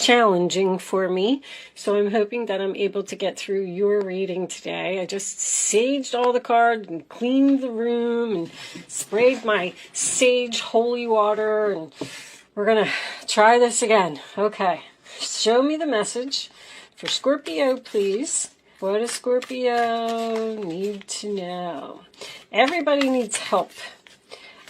challenging for me. So I'm hoping that I'm able to get through your reading today. I just saged all the cards and cleaned the room and sprayed my sage holy water, and we're going to try this again. Okay. Show me the message for Scorpio, please. What does Scorpio need to know? Everybody needs help.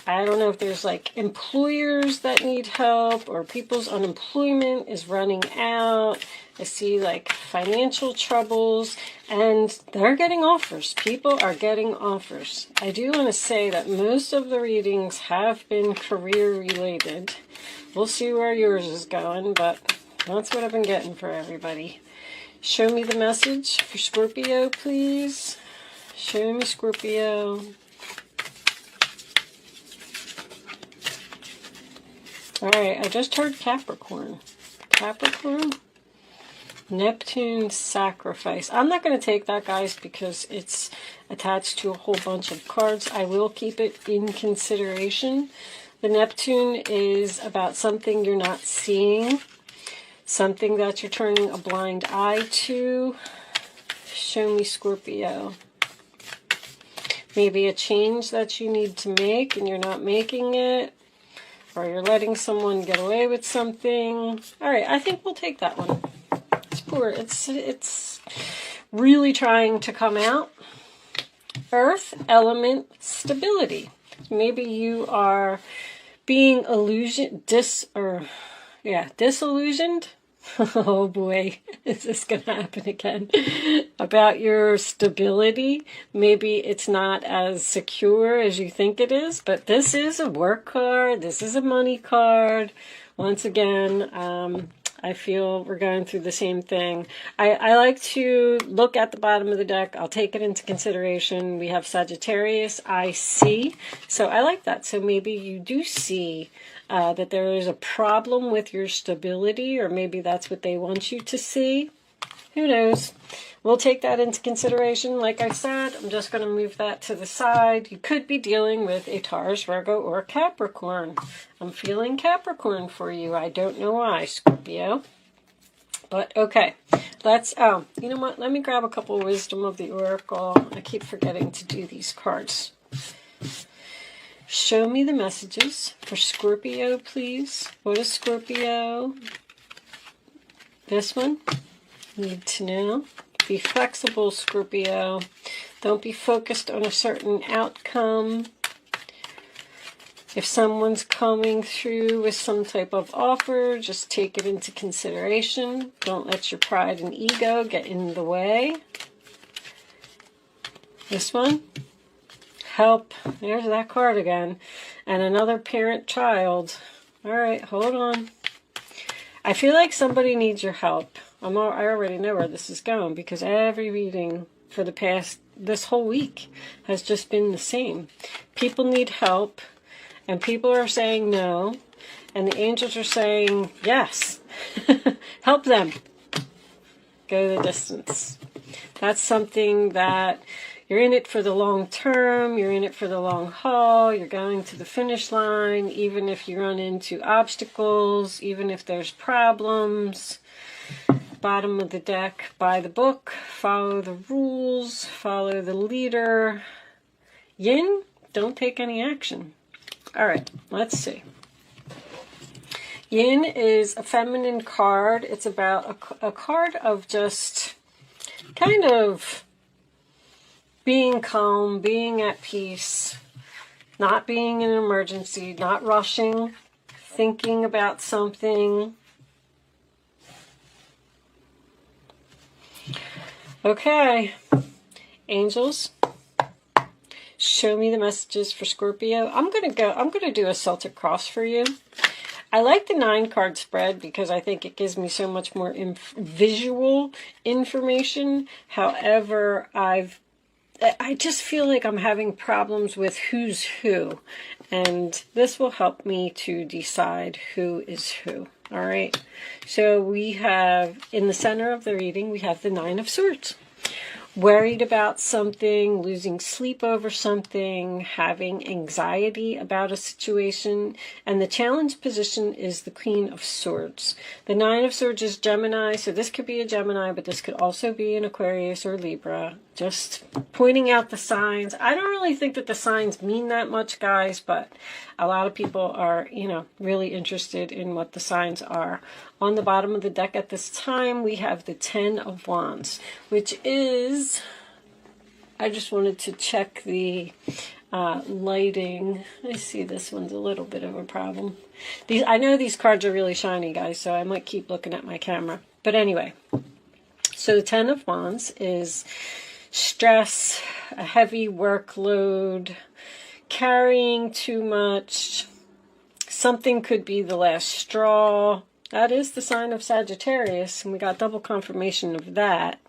I don't know if there's like employers that need help or people's unemployment is running out. I see like financial troubles, and they're getting offers. People are getting offers. I do want to say that most of the readings have been career related. We'll see where yours is going, but that's what I've been getting for everybody. Show me the message for Scorpio, please. Show me Scorpio. Alright, I just heard Capricorn. Capricorn? Neptune sacrifice. I'm not going to take that, guys, because it's attached to a whole bunch of cards. I will keep it in consideration. The Neptune is about something you're not seeing. Something that you're turning a blind eye to. Show me Scorpio. Maybe a change that you need to make and you're not making it. Or you're letting someone get away with something. Alright, I think we'll take that one. It's poor. It's really trying to come out. Earth, element, stability. Maybe you are being disillusioned. Oh boy, is this going to happen again? About your stability. Maybe it's not as secure as you think it is, but this is a work card. This is a money card. Once again, I feel we're going through the same thing. I like to look at the bottom of the deck. I'll take it into consideration. We have Sagittarius, I see. So I like that. So maybe you do see that there is a problem with your stability, or maybe that's what they want you to see. Who knows? We'll take that into consideration. Like I said, I'm just going to move that to the side. You could be dealing with a Taurus, Virgo, or Capricorn. I'm feeling Capricorn for you. I don't know why, Scorpio. But okay, let's, you know what? Let me grab a couple of Wisdom of the Oracle. I keep forgetting to do these cards. Show me the messages for Scorpio, please. What is Scorpio? This one? Need to know. Be flexible, Scorpio. Don't be focused on a certain outcome. If someone's coming through with some type of offer, just take it into consideration. Don't let your pride and ego get in the way. This one? Help. There's that card again. And another parent-child. Alright, hold on. I feel like somebody needs your help. I already know where this is going, because every reading for this whole week has just been the same. People need help, and people are saying no, and the angels are saying yes. Help them. Go the distance. That's something that you're in it for the long term, you're in it for the long haul, you're going to the finish line, even if you run into obstacles, even if there's problems. Bottom of the deck, by the book, follow the rules, follow the leader. Yin, don't take any action. Alright, let's see. Yin is a feminine card. It's about a card of just kind of being calm, being at peace, not being in an emergency, not rushing, thinking about something. Okay, angels, show me the messages for Scorpio. I'm going to do a Celtic cross for you. I like the 9-card spread because I think it gives me so much more visual information. However, I just feel like I'm having problems with who's who, and this will help me to decide who is who. All right, so we have, in the center of the reading, we have the 9 of Swords. worried about something, losing sleep over something, having anxiety about a situation. And the challenge position is the Queen of Swords. The Nine of Swords is Gemini, so this could be a Gemini, but this could also be an Aquarius or Libra. Just pointing out the signs. I don't really think that the signs mean that much, guys, but a lot of people are, really interested in what the signs are. On the bottom of the deck at this time, we have the Ten of Wands, which is, I just wanted to check the lighting. I see this one's a little bit of a problem. I know these cards are really shiny, guys, so I might keep looking at my camera. But anyway, so the Ten of Wands is stress, a heavy workload, carrying too much. Something could be the last straw. That is the sign of Sagittarius, and we got double confirmation of that.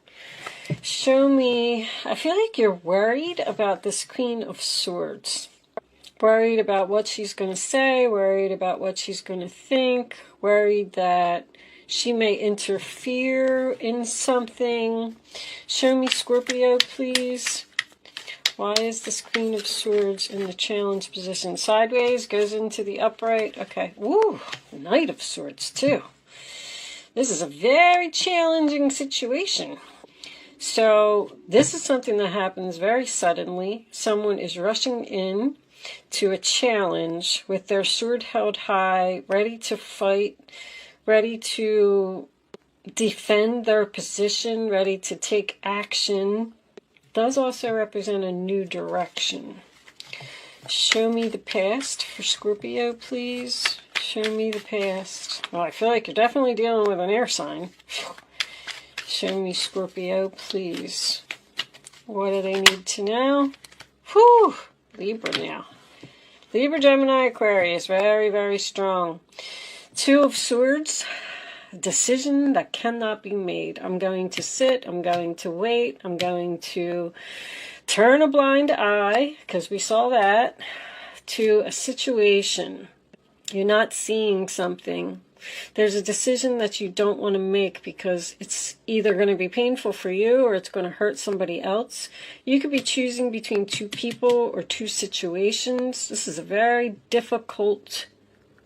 Show me, I feel like you're worried about this Queen of Swords. Worried about what she's going to say, worried about what she's going to think, worried that she may interfere in something. Show me, Scorpio, please. Why is this Queen of Swords in the challenge position? Sideways, goes into the upright. Okay. Woo! Knight of Swords, too. This is a very challenging situation. So, this is something that happens very suddenly. Someone is rushing in to a challenge with their sword held high, ready to fight, ready to defend their position, ready to take action. Does also represent a new direction. Show me the past for Scorpio, please. Show me the past. Well, I feel like you're definitely dealing with an air sign. Show me, Scorpio, please. What do they need to know? Whew! Libra now. Libra, Gemini, Aquarius. Very, very strong. Two of Swords. Decision that cannot be made. I'm going to sit, I'm going to wait, I'm going to turn a blind eye, because we saw that, to a situation. You're not seeing something. There's a decision that you don't want to make because it's either going to be painful for you or it's going to hurt somebody else. You could be choosing between two people or two situations. This is a very difficult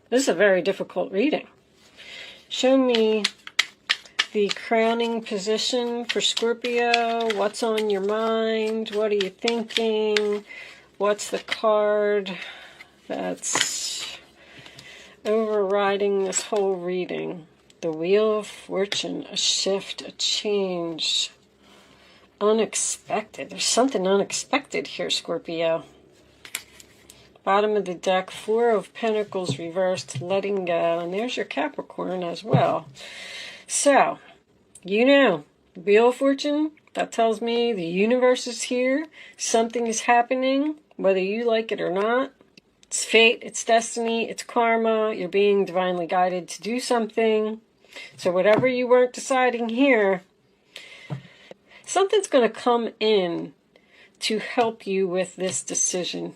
reading. Show me the crowning position for Scorpio. What's on your mind? What are you thinking? What's the card that's overriding this whole reading? The Wheel of Fortune, a shift, a change. Unexpected. There's something unexpected here, Scorpio. Bottom of the deck, Four of Pentacles reversed, letting go. And there's your Capricorn as well. So, the Wheel of Fortune, that tells me the universe is here. Something is happening, whether you like it or not. It's fate, it's destiny, it's karma. You're being divinely guided to do something. So whatever you weren't deciding here, something's going to come in to help you with this decision.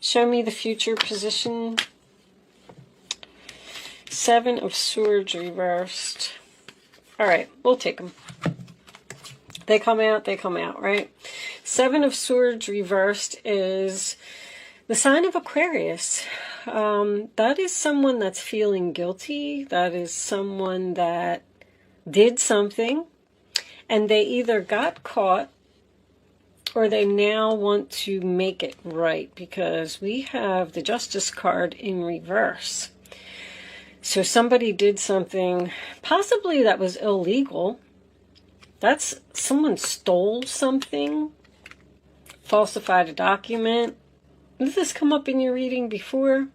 Show me the future position. Seven of Swords reversed. All right, we'll take them. They come out, right? Seven of Swords reversed is the sign of Aquarius. That is someone that's feeling guilty. That is someone that did something and they either got caught or they now want to make it right, because we have the Justice card in reverse. So somebody did something possibly that was illegal. That's someone stole something, falsified a document. Did this come up in your reading before?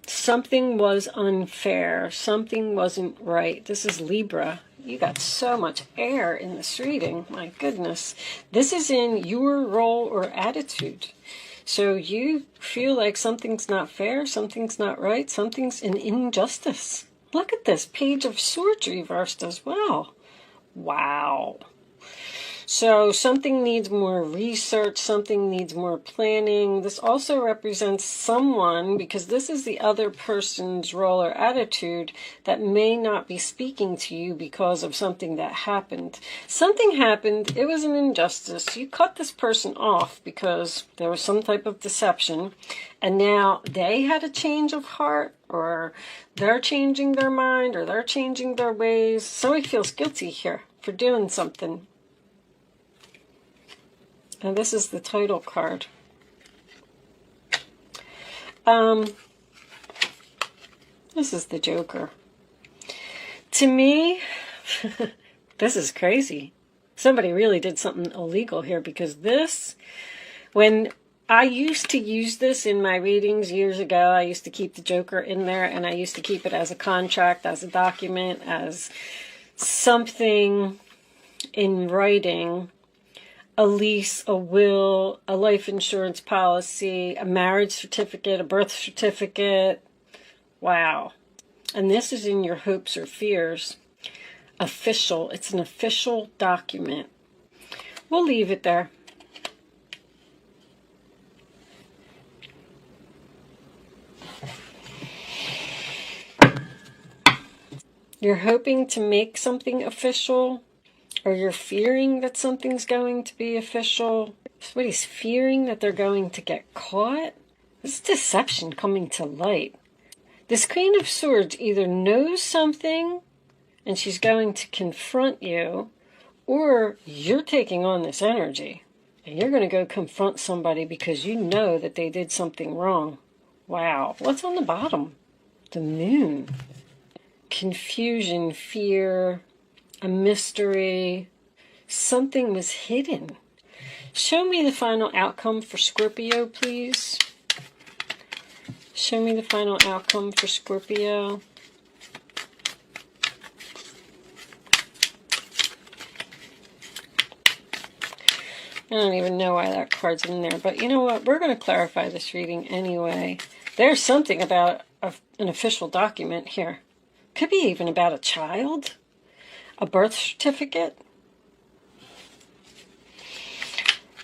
Something was unfair. Something wasn't right. This is Libra. You got so much air in this reading. My goodness. This is in your role or attitude. So you feel like something's not fair, something's not right, something's an injustice. Look at this. Page of Swords reversed as well. Wow. So something needs more research, something needs more planning. This also represents someone, because this is the other person's role or attitude, that may not be speaking to you because of something that happened. Something happened, it was an injustice. You cut this person off because there was some type of deception, and now they had a change of heart, or they're changing their mind, or they're changing their ways. Somebody feels guilty here for doing something. And this is the title card. This is the Joker. To me, this is crazy. Somebody really did something illegal here, because this, when I used to use this in my readings years ago, I used to keep the Joker in there, and I used to keep it as a contract, as a document, as something in writing. A lease, a will, a life insurance policy, a marriage certificate, a birth certificate. Wow. And this is in your hopes or fears. Official. It's an official document. We'll leave it there. You're hoping to make something official, or you're fearing that something's going to be official. Somebody's fearing that they're going to get caught. This is deception coming to light. This Queen of Swords either knows something and she's going to confront you, or you're taking on this energy and you're going to go confront somebody because you know that they did something wrong. Wow. What's on the bottom? The Moon. Confusion, fear, a mystery. Something was hidden. Show me the final outcome for Scorpio, please. Show me the final outcome for Scorpio. I don't even know why that card's in there, but you know what? We're going to clarify this reading anyway. There's something about an official document here. Could be even about a child, a birth certificate.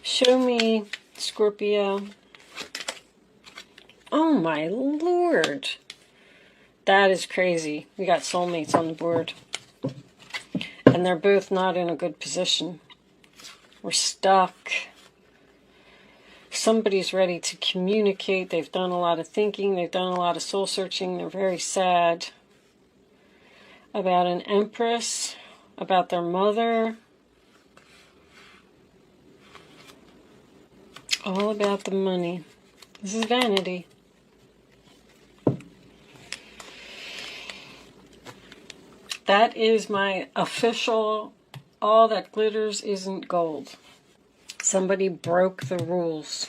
Show me, Scorpio. Oh my Lord. That is crazy. We got soulmates on the board. And they're both not in a good position. We're stuck. Somebody's ready to communicate. They've done a lot of thinking. They've done a lot of soul searching. They're very sad about an Empress, about their mother. All about the money. This is vanity. That is my official, all that glitters isn't gold. Somebody broke the rules.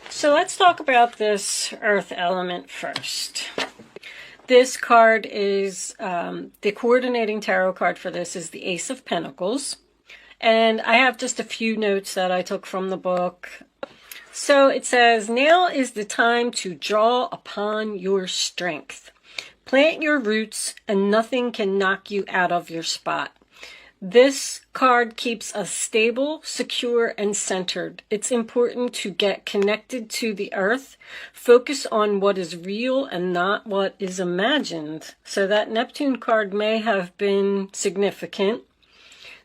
So let's talk about this earth element first. This card is, the coordinating tarot card for this is the Ace of Pentacles. And I have just a few notes that I took from the book. So it says, now is the time to draw upon your strength. Plant your roots and nothing can knock you out of your spot. This card keeps us stable, secure, and centered. It's important to get connected to the earth, focus on what is real and not what is imagined. So that Neptune card may have been significant.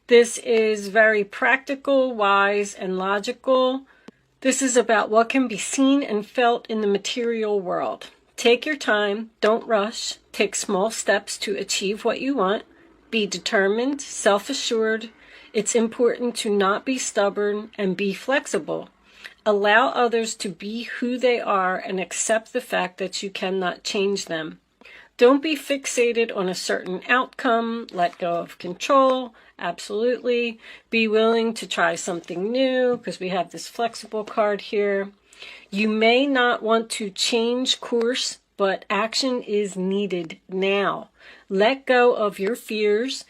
This is very practical, wise, and logical. This is about what can be seen and felt in the material world. Take your time, don't rush, take small steps to achieve what you want. Be determined, self-assured. It's important to not be stubborn and be flexible. Allow others to be who they are and accept the fact that you cannot change them. Don't be fixated on a certain outcome. Let go of control. Absolutely. Be willing to try something new, because we have this flexible card here. You may not want to change course, but action is needed now. Let go of your fears.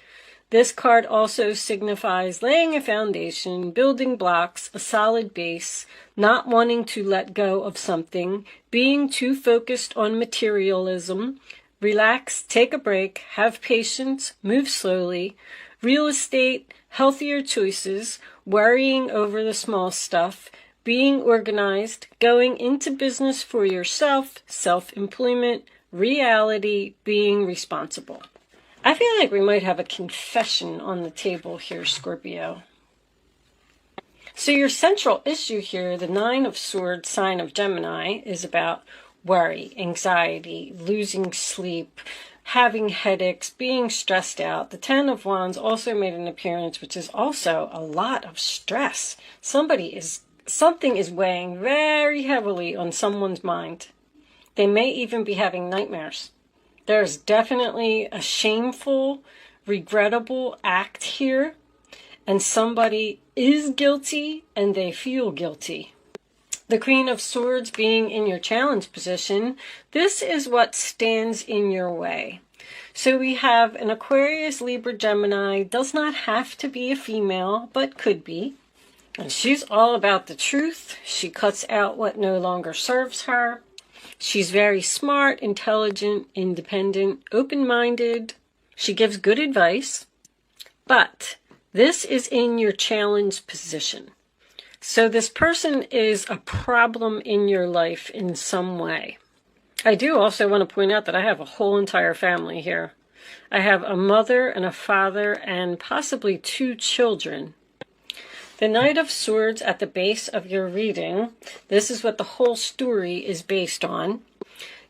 This card also signifies laying a foundation, building blocks, a solid base, not wanting to let go of something, being too focused on materialism. Relax, take a break, have patience, move slowly. real estate, healthier choices, worrying over the small stuff, being organized, going into business for yourself, self-employment, reality, being responsible. I feel like we might have a confession on the table here, Scorpio. So your central issue here, the Nine of Swords, sign of Gemini, is about worry, anxiety, losing sleep, having headaches, being stressed out. The Ten of Wands also made an appearance, which is also a lot of stress. Something is weighing very heavily on someone's mind. They may even be having nightmares. There's definitely a shameful, regrettable act here, and somebody is guilty and they feel guilty. The Queen of Swords being in your challenge position, this is what stands in your way. So we have an Aquarius, Libra, Gemini, does not have to be a female, but could be. And she's all about the truth. She cuts out what no longer serves her. She's very smart, intelligent, independent, open-minded. She gives good advice. But this is in your challenge position. So this person is a problem in your life in some way. I do also want to point out that I have a whole entire family here. I have a mother and a father and possibly 2 children. The Knight of Swords at the base of your reading, this is what the whole story is based on.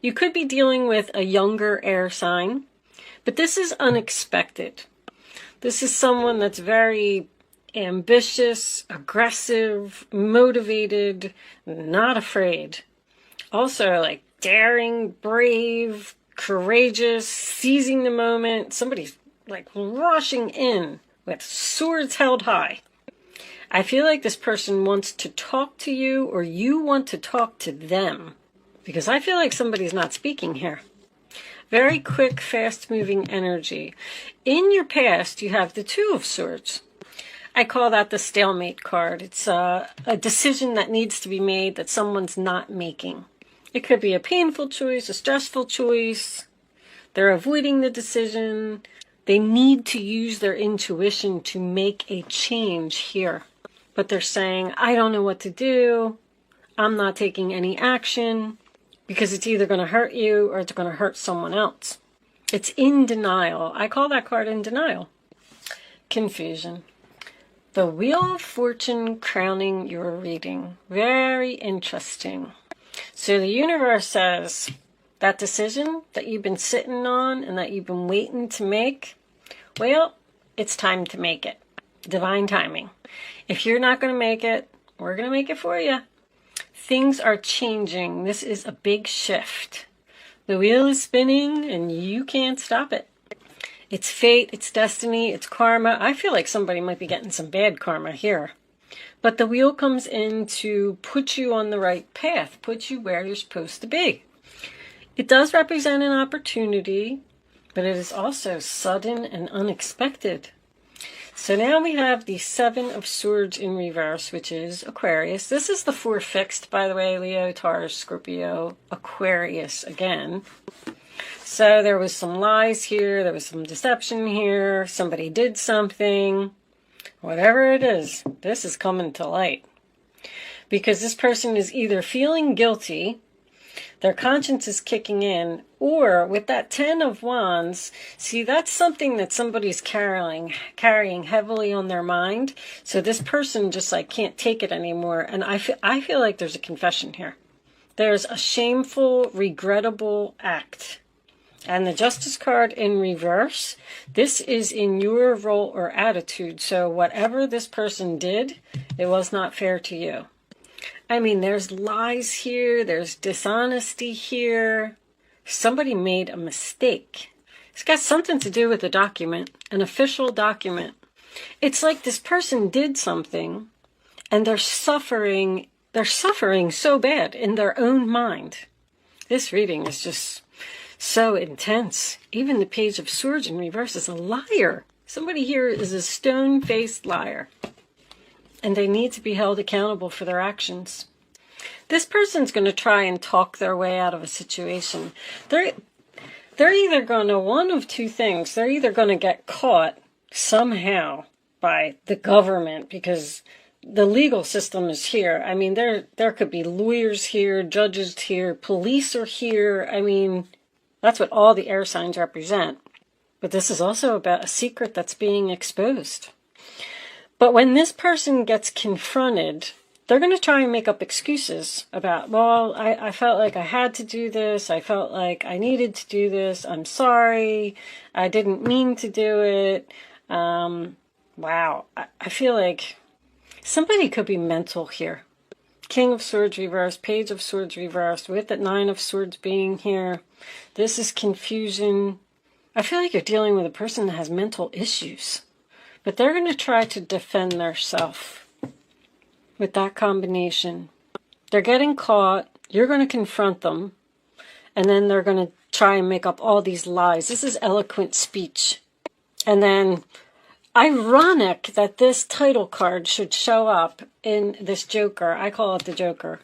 You could be dealing with a younger air sign, but this is unexpected. This is someone that's very ambitious, aggressive, motivated, not afraid. Also like daring, brave, courageous, seizing the moment. Somebody's like rushing in with swords held high. I feel like this person wants to talk to you or you want to talk to them, because I feel like somebody's not speaking here. Very quick, fast-moving energy. In your past, you have the Two of Swords. I call that the stalemate card. It's a decision that needs to be made that someone's not making. It could be a painful choice, a stressful choice. They're avoiding the decision. They need to use their intuition to make a change here. But they're saying, I don't know what to do. I'm not taking any action because it's either going to hurt you or it's going to hurt someone else. It's in denial. I call that card in denial. Confusion. The Wheel of Fortune crowning your reading. Very interesting. So the universe says that decision that you've been sitting on and that you've been waiting to make, well, it's time to make it. Divine timing. If you're not going to make it, we're going to make it for you. Things are changing. This is a big shift. The wheel is spinning and you can't stop it. It's fate, it's destiny, it's karma. I feel like somebody might be getting some bad karma here. But the wheel comes in to put you on the right path, put you where you're supposed to be. It does represent an opportunity, but it is also sudden and unexpected. So now we have the Seven of Swords in reverse, which is Aquarius. This is the 4 fixed, by the way, Leo, Taurus, Scorpio, Aquarius again. So there was some lies here, there was some deception here, somebody did something. Whatever it is, this is coming to light. Because this person is either feeling guilty, their conscience is kicking in, or with that 10 of Wands, see, that's something that somebody's carrying heavily on their mind. So this person just like can't take it anymore. And I feel like there's a confession here. There's a shameful, regrettable act. And the Justice card in reverse, this is in your role or attitude. So whatever this person did, it was not fair to you. I mean, there's lies here, there's dishonesty here. Somebody made a mistake. It's got something to do with the document, an official document. It's like this person did something and they're suffering so bad in their own mind. This reading is just so intense. Even the Page of Swords in reverse is a liar. Somebody here is a stone-faced liar. And they need to be held accountable for their actions. This person's going to try and talk their way out of a situation. They're either going to, one of two things. They're either going to get caught somehow by the government, because the legal system is here. I mean, there could be lawyers here, judges here, police are here. I mean, that's what all the air signs represent. But this is also about a secret that's being exposed. But when this person gets confronted, they're going to try and make up excuses about, well, I felt like I had to do this. I felt like I needed to do this. I'm sorry. I didn't mean to do it. Wow. I feel like somebody could be mental here. King of Swords reversed, Page of Swords reversed, with the Nine of Swords being here. This is confusion. I feel like you're dealing with a person that has mental issues. But they're going to try to defend themselves with that combination. They're getting caught. You're going to confront them. And then they're going to try and make up all these lies. This is eloquent speech. And then, ironic that this title card should show up in this Joker. I call it the Joker.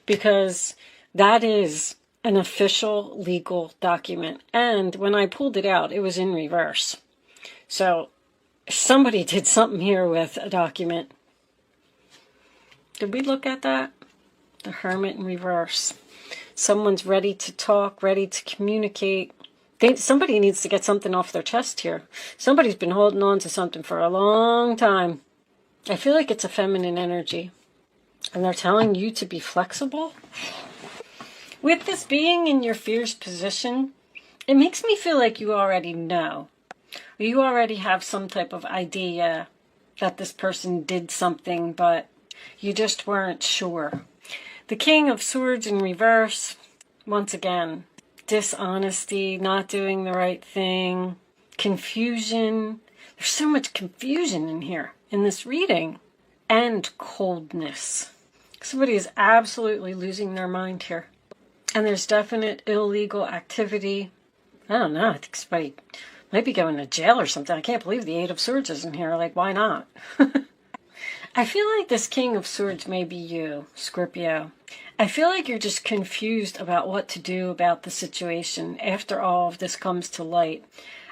Because that is an official legal document. And when I pulled it out, it was in reverse. So somebody did something here with a document. Did we look at that? The Hermit in reverse. Someone's ready to talk, ready to communicate. Somebody needs to get something off their chest here. Somebody's been holding on to something for a long time. I feel like it's a feminine energy. And they're telling you to be flexible. With this being in your fierce position, it makes me feel like you already know. You already have some type of idea that this person did something, but you just weren't sure. The King of Swords in reverse, once again, dishonesty, not doing the right thing, confusion. There's so much confusion in here, in this reading, and coldness. Somebody is absolutely losing their mind here. And there's definite illegal activity. I don't know, I think somebody might be going to jail or something. I can't believe the Eight of Swords isn't here. Like, why not? I feel like this King of Swords may be you, Scorpio. I feel like you're just confused about what to do about the situation after all of this comes to light.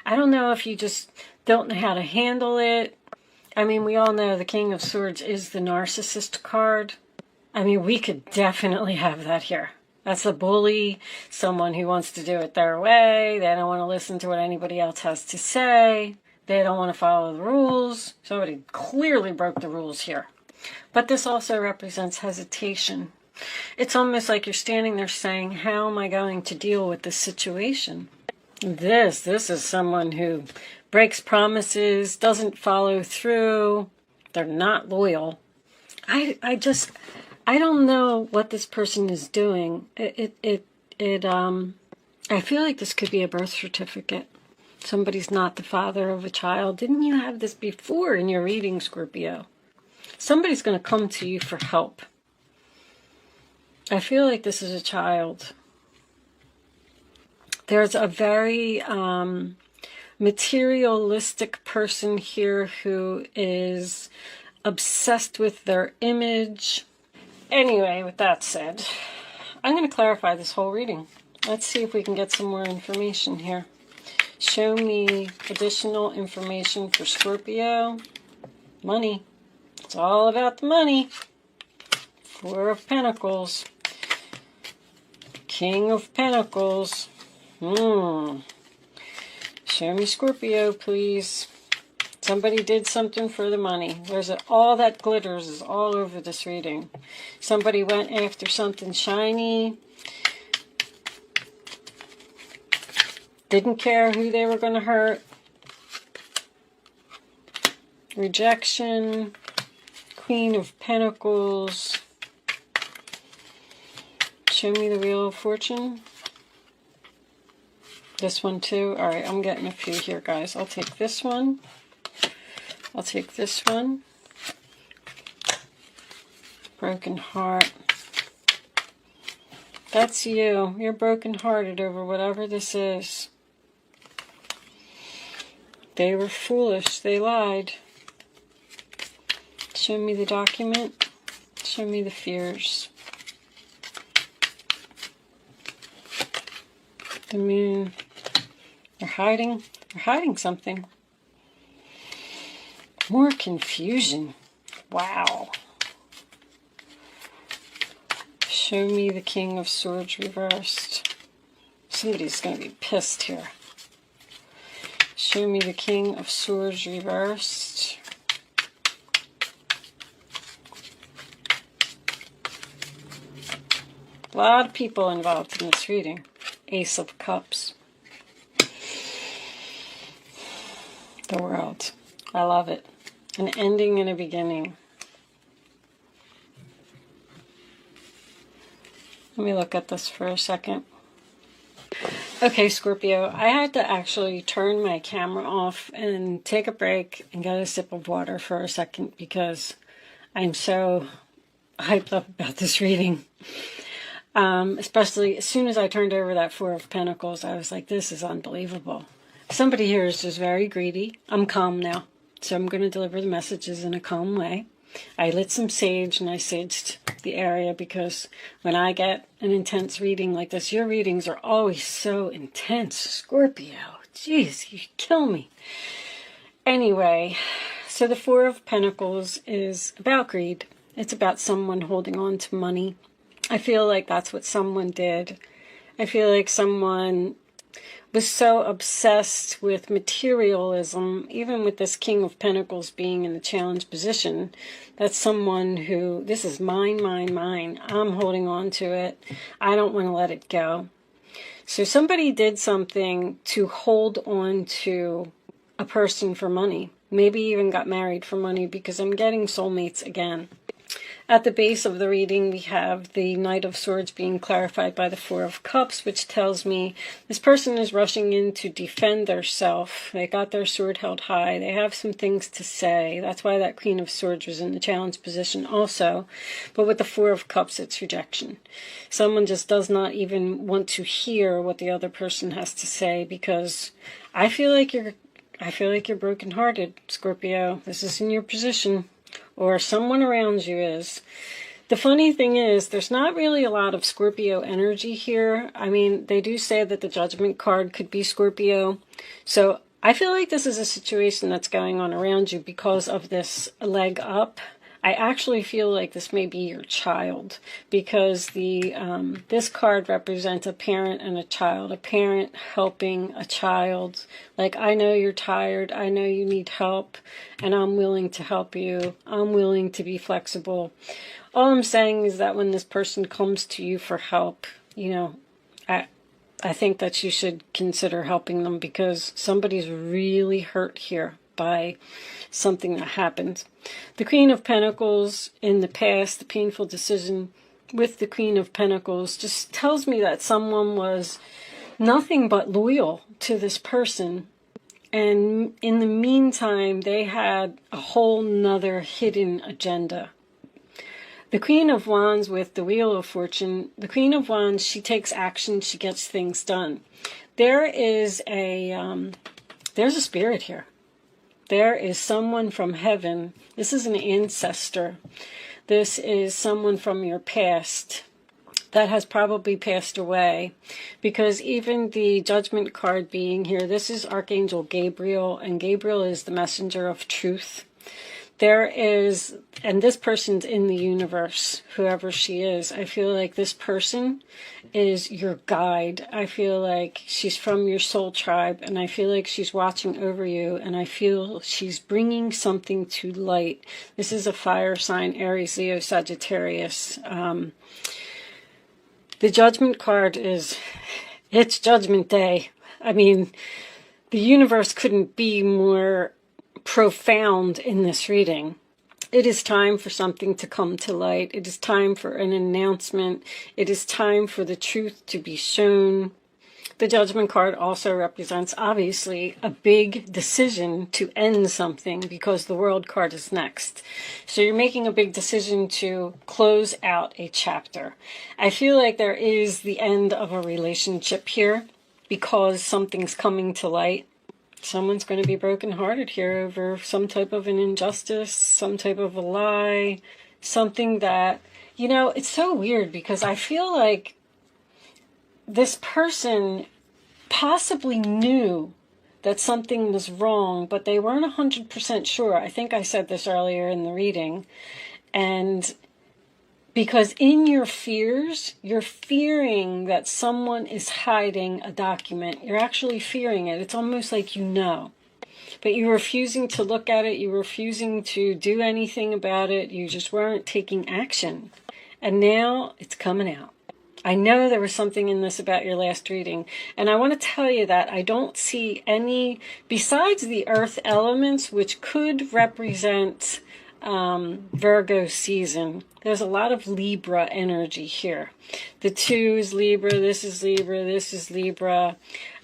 I don't know if you just don't know how to handle it. I mean, we all know the King of Swords is the narcissist card. I mean, we could definitely have that here. That's a bully, someone who wants to do it their way. They don't want to listen to what anybody else has to say. They don't want to follow the rules. Somebody clearly broke the rules here. But this also represents hesitation. It's almost like you're standing there saying, how am I going to deal with this situation? This is someone who breaks promises, doesn't follow through. They're not loyal. I don't know what this person is doing. I feel like this could be a birth certificate. Somebody's not the father of a child. Didn't you have this before in your reading, Scorpio? Somebody's going to come to you for help. I feel like this is a child. There's a very materialistic person here who is obsessed with their image. Anyway, with that said, I'm going to clarify this whole reading. Let's see if we can get some more information here. Show me additional information for Scorpio. Money. It's all about the money. Four of Pentacles. King of Pentacles. Show me Scorpio, please. Somebody did something for the money. All that glitters is all over this reading. Somebody went after something shiny. Didn't care who they were going to hurt. Rejection. Queen of Pentacles. Show me the Wheel of Fortune. This one too. Alright, I'm getting a few here, guys. I'll take this one. I'll take this one. Broken heart. That's you. You're brokenhearted over whatever this is. They were foolish. They lied. Show me the document. Show me the fears. The Moon. They're hiding. They're hiding something. More confusion. Wow. Show me the King of Swords reversed. Somebody's going to be pissed here. Show me the King of Swords reversed. A lot of people involved in this reading. Ace of Cups. The World. I love it. An ending and a beginning. Let me look at this for a second. Okay, Scorpio, I had to actually turn my camera off and take a break and get a sip of water for a second because I'm so hyped up about this reading. Especially as soon as I turned over that Four of Pentacles, I was like, this is unbelievable. Somebody here is just very greedy. I'm calm now, so I'm going to deliver the messages in a calm way. I lit some sage and I saged the area because when I get an intense reading like this, your readings are always so intense, Scorpio. Jeez, you kill me. Anyway, so the Four of Pentacles is about greed. It's about someone holding on to money. I feel like that's what someone did. I feel like someone was so obsessed with materialism, even with this King of Pentacles being in the challenge position, that's someone who, this is mine, mine, mine. I'm holding on to it. I don't want to let it go. So somebody did something to hold on to a person for money. Maybe even got married for money because I'm getting soulmates again. At the base of the reading, we have the Knight of Swords being clarified by the Four of Cups, which tells me this person is rushing in to defend their self. They got their sword held high. They have some things to say. That's why that Queen of Swords was in the challenge position also. But with the Four of Cups, it's rejection. Someone just does not even want to hear what the other person has to say because I feel like you're brokenhearted, Scorpio. This is in your position. Or someone around you is. The funny thing is, there's not really a lot of Scorpio energy here. I mean, they do say that the Judgment card could be Scorpio. So I feel like this is a situation that's going on around you because of this leg up. I actually feel like this may be your child because this card represents a parent and a child. A parent helping a child. Like, I know you're tired. I know you need help. And I'm willing to help you. I'm willing to be flexible. All I'm saying is that when this person comes to you for help, you know, I think that you should consider helping them because somebody's really hurt here by something that happened. The Queen of Pentacles in the past, the painful decision with the Queen of Pentacles just tells me that someone was nothing but loyal to this person. And in the meantime, they had a whole nother hidden agenda. The Queen of Wands with the Wheel of Fortune, the Queen of Wands, she takes action, she gets things done. There's a spirit here. There is someone from heaven. This is an ancestor. This is someone from your past that has probably passed away. Because even the Judgment card being here, this is Archangel Gabriel, and Gabriel is the messenger of truth. There is, and this person's in the universe, whoever she is. I feel like this person is your guide. I feel like she's from your soul tribe, and I feel like she's watching over you, and I feel she's bringing something to light. This is a fire sign, Aries, Leo, Sagittarius. The Judgment card is, it's Judgment Day. I mean, the universe couldn't be more profound in this reading. It is time for something to come to light. It is time for an announcement. It is time for the truth to be shown. The Judgment card also represents, obviously, a big decision to end something because the World card is next. So you're making a big decision to close out a chapter. I feel like there is the end of a relationship here because something's coming to light. Someone's going to be brokenhearted here over some type of an injustice, some type of a lie, something that, you know, it's so weird because I feel like this person possibly knew that something was wrong, but they weren't 100% sure. I think I said this earlier in the reading. And because in your fears, you're fearing that someone is hiding a document. You're actually fearing it. It's almost like you know. But you're refusing to look at it. You're refusing to do anything about it. You just weren't taking action. And now it's coming out. I know there was something in this about your last reading. And I want to tell you that I don't see any, besides the earth elements, which could represent Virgo season. There's a lot of Libra energy here. The 2 is Libra, this is Libra, this is Libra.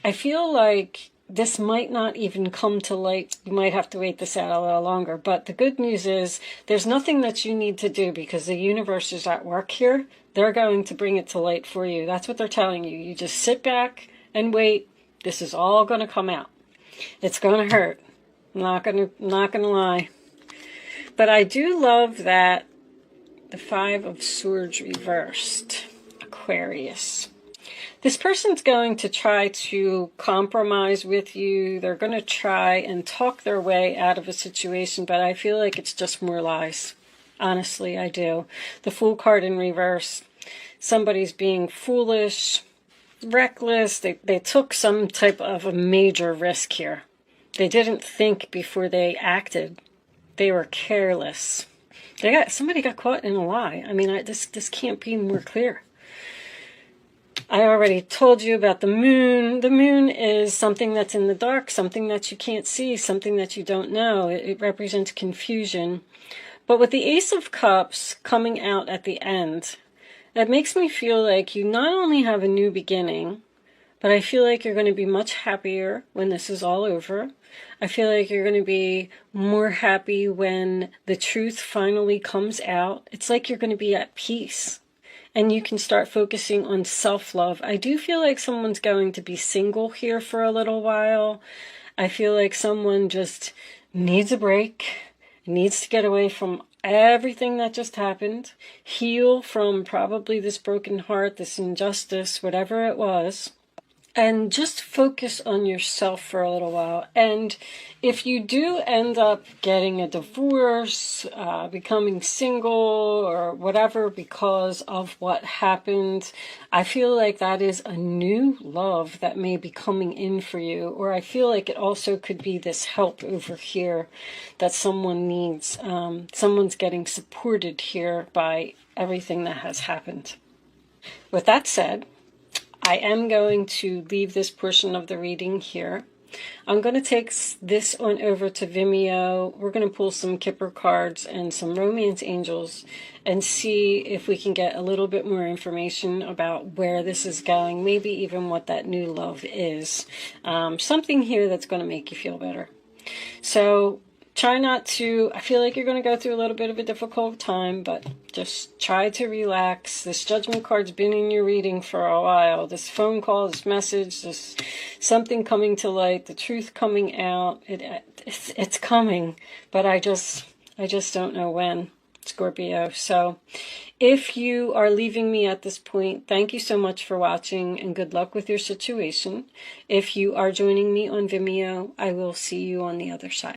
I feel like this might not even come to light. You might have to wait this out a little longer. But the good news is there's nothing that you need to do because the universe is at work here. They're going to bring it to light for you. That's what they're telling you. You just sit back and wait. This is all going to come out. It's going to hurt. I'm not going to lie. But I do love that the 5 of Swords reversed, Aquarius. This person's going to try to compromise with you. They're going to try and talk their way out of a situation, but I feel like it's just more lies. Honestly, I do. The Fool card in reverse. Somebody's being foolish, reckless. They took some type of a major risk here. They didn't think before they acted. They were careless. Somebody got caught in a lie. I mean, this can't be more clear. I already told you about the moon. The moon is something that's in the dark, something that you can't see, something that you don't know. It represents confusion. But with the Ace of Cups coming out at the end, that makes me feel like you not only have a new beginning, but I feel like you're going to be much happier when this is all over. I feel like you're going to be more happy when the truth finally comes out. It's like you're going to be at peace. And you can start focusing on self-love. I do feel like someone's going to be single here for a little while. I feel like someone just needs a break, needs to get away from everything that just happened, heal from probably this broken heart, this injustice, whatever it was, and just focus on yourself for a little while. And if you do end up getting a divorce, becoming single or whatever because of what happened, I feel like that is a new love that may be coming in for you. Or I feel like it also could be this help over here that someone needs. Someone's getting supported here by everything that has happened. With that said, I am going to leave this portion of the reading here. I'm going to take this on over to Vimeo. We're going to pull some Kipper cards and some romance angels and see if we can get a little bit more information about where this is going, maybe even what that new love is. Something here that's going to make you feel better. So try not to, I feel like you're going to go through a little bit of a difficult time, but just try to relax. This Judgment card's been in your reading for a while. This phone call, this message, this something coming to light, the truth coming out. It's coming, but I just don't know when, Scorpio. So if you are leaving me at this point, thank you so much for watching and good luck with your situation. If you are joining me on Vimeo, I will see you on the other side.